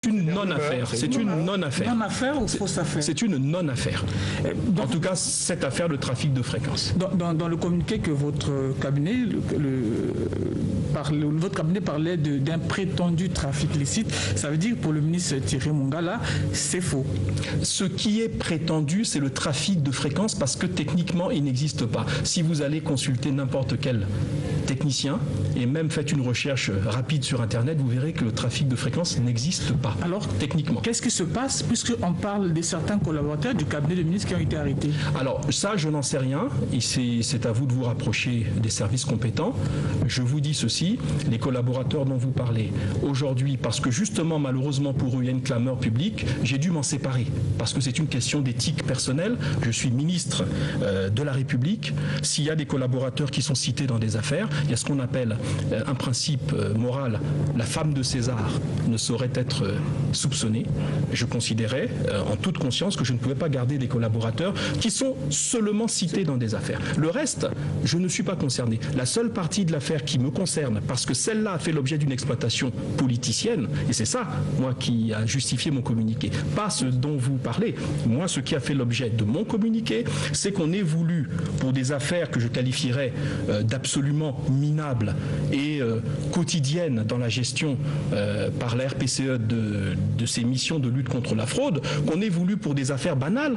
une non-affaire. C'est une non-affaire. Non-affaire ou fausse affaire? C'est une non-affaire. En tout cas, cette affaire de trafic de fréquences. Dans le communiqué que votre cabinet, votre cabinet parlait d'un prétendu trafic licite, ça veut dire pour le ministre Thierry Mongala, c'est faux. Ce qui est prétendu, c'est le trafic de fréquences parce que techniquement, il n'existe pas. Si vous allez consulter n'importe quel technicien et même faites une recherche rapide sur Internet, vous verrez que le trafic de fréquences n'existe pas. Alors, techniquement. Qu'est-ce qui se passe puisqu'on parle de certains collaborateurs du cabinet de ministre qui ont été arrêtés? Alors, ça, je n'en sais rien. Et c'est à vous de vous rapprocher des services compétents. Je vous dis ceci, les collaborateurs dont vous parlez aujourd'hui, parce que justement, malheureusement pour eux, il y a une clameur publique, j'ai dû m'en séparer. Parce que c'est une question d'éthique personnelle. Je suis ministre de la République. S'il y a des collaborateurs qui sont cités dans des affaires, il y a ce qu'on appelle un principe moral. La femme de César ne saurait être soupçonnée. Je considérais en toute conscience que je ne pouvais pas garder des collaborateurs qui sont seulement cités dans des affaires. Le reste, je ne suis pas concerné. La seule partie de l'affaire qui me concerne, parce que celle-là a fait l'objet d'une exploitation politicienne, et c'est ça, moi, qui a justifié mon communiqué. Pas ce dont vous parlez. Moi, ce qui a fait l'objet de mon communiqué, c'est qu'on ait voulu, pour des affaires que je qualifierais d'absolument minables et quotidiennes dans la gestion par la RPCE de ces missions de lutte contre la fraude, qu'on ait voulu pour des affaires banales.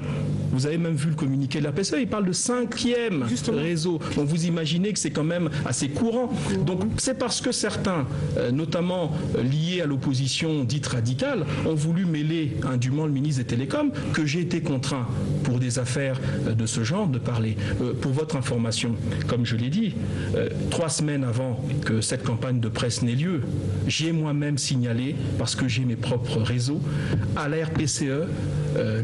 Vous avez même vu le communiqué de la RPCE, il parle de 5e réseau. Donc vous imaginez que c'est quand même assez courant. Donc c'est parce que certains, notamment liés à l'opposition dite radicale, ont voulu mêler indûment le ministre des Télécoms, que j'ai été contraint pour des affaires de ce genre de parler. Pour votre information, comme je l'ai dit, 3 semaines avant que cette campagne de presse n'ait lieu, j'ai moi-même signalé, parce que j'ai mes propres réseaux, à la RPCE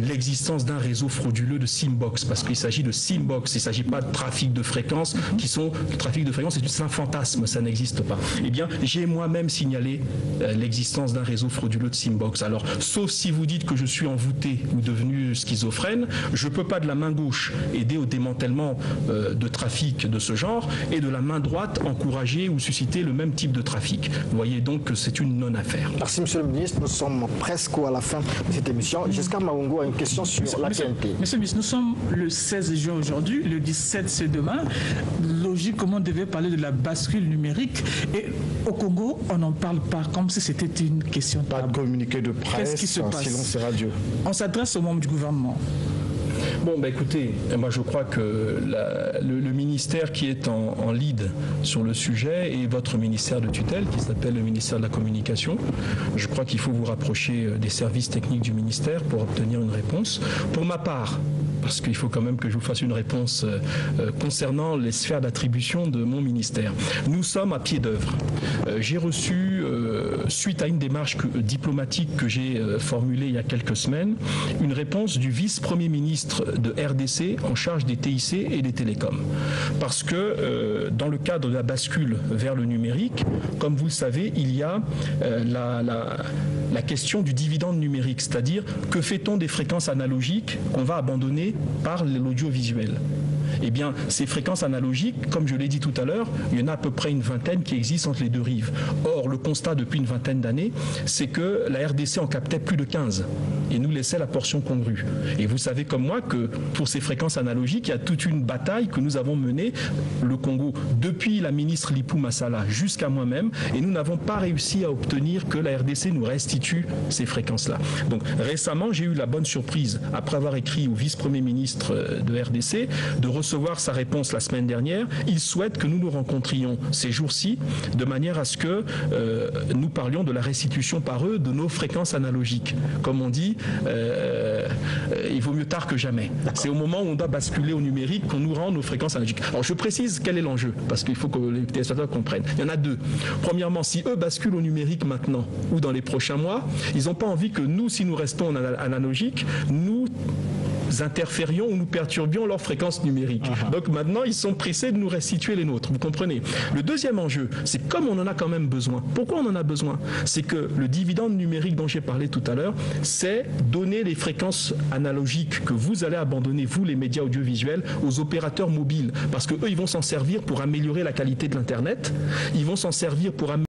l'existence d'un réseau frauduleux de Simbox, parce qu'il s'agit de Simbox, il ne s'agit pas de trafic de fréquences, le trafic de fréquences c'est un fantasme, ça n'existe pas. Eh bien, j'ai moi-même signalé l'existence d'un réseau frauduleux de Simbox. Alors, sauf si vous dites que je suis envoûté ou devenu schizophrène, je ne peux pas de la main gauche aider au démantèlement de trafic de ce genre et de la main droite encourager ou susciter le même type de trafic. Vous voyez donc que c'est une non-affaire. Merci, Monsieur le Ministre. Nous sommes presque à la fin de cette émission. Jusqu'à Maungo a une question sur la TNT. Monsieur le Ministre, nous sommes le 16 juin aujourd'hui, le 17 c'est demain. Logiquement, on devait parler de la bascule numérique. Et au Congo, on n'en parle pas comme si c'était une question. Pas de communiqué de presse, qu'est-ce qui se passe? Silence radio. On s'adresse aux membres du gouvernement. Bon, écoutez, moi je crois que le ministère qui est en lead sur le sujet est votre ministère de tutelle, qui s'appelle le ministère de la Communication. Je crois qu'il faut vous rapprocher des services techniques du ministère pour obtenir une réponse. Pour ma part, parce qu'il faut quand même que je vous fasse une réponse concernant les sphères d'attribution de mon ministère. Nous sommes à pied d'œuvre. J'ai reçu, suite à une démarche diplomatique que j'ai formulée il y a quelques semaines, une réponse du vice-premier ministre de RDC en charge des TIC et des télécoms. Parce que dans le cadre de la bascule vers le numérique, comme vous le savez, il y a la question du dividende numérique, c'est-à-dire que fait-on des fréquences analogiques qu'on va abandonner par l'audiovisuel. Eh bien, ces fréquences analogiques, comme je l'ai dit tout à l'heure, il y en a à peu près une vingtaine qui existent entre les deux rives. Or, le constat depuis une vingtaine d'années, c'est que la RDC en captait plus de 15 et nous laissait la portion congrue. Et vous savez comme moi que pour ces fréquences analogiques, il y a toute une bataille que nous avons menée, le Congo, depuis la ministre Lipou Massala jusqu'à moi-même, et nous n'avons pas réussi à obtenir que la RDC nous restitue ces fréquences-là. Donc récemment, j'ai eu la bonne surprise, après avoir écrit au vice-premier ministre de RDC, de recevoir sa réponse la semaine dernière. Il souhaite que nous nous rencontrions ces jours-ci de manière à ce que nous parlions de la restitution par eux de nos fréquences analogiques. Comme on dit, il vaut mieux tard que jamais. C'est au moment où on doit basculer au numérique qu'on nous rend nos fréquences analogiques. Alors je précise quel est l'enjeu, parce qu'il faut que les téléspectateurs comprennent. Il y en a deux. Premièrement, si eux basculent au numérique maintenant ou dans les prochains mois, ils n'ont pas envie que nous, si nous restons en analogique, nous interférions ou nous perturbions leur fréquence numérique. Donc maintenant, ils sont pressés de nous restituer les nôtres. Vous comprenez? Le deuxième enjeu, c'est comme on en a quand même besoin. Pourquoi on en a besoin? C'est que le dividende numérique dont j'ai parlé tout à l'heure, c'est donner les fréquences analogiques que vous allez abandonner, vous, les médias audiovisuels, aux opérateurs mobiles. Parce qu'eux, ils vont s'en servir pour améliorer la qualité de l'Internet. Ils vont s'en servir pour améliorer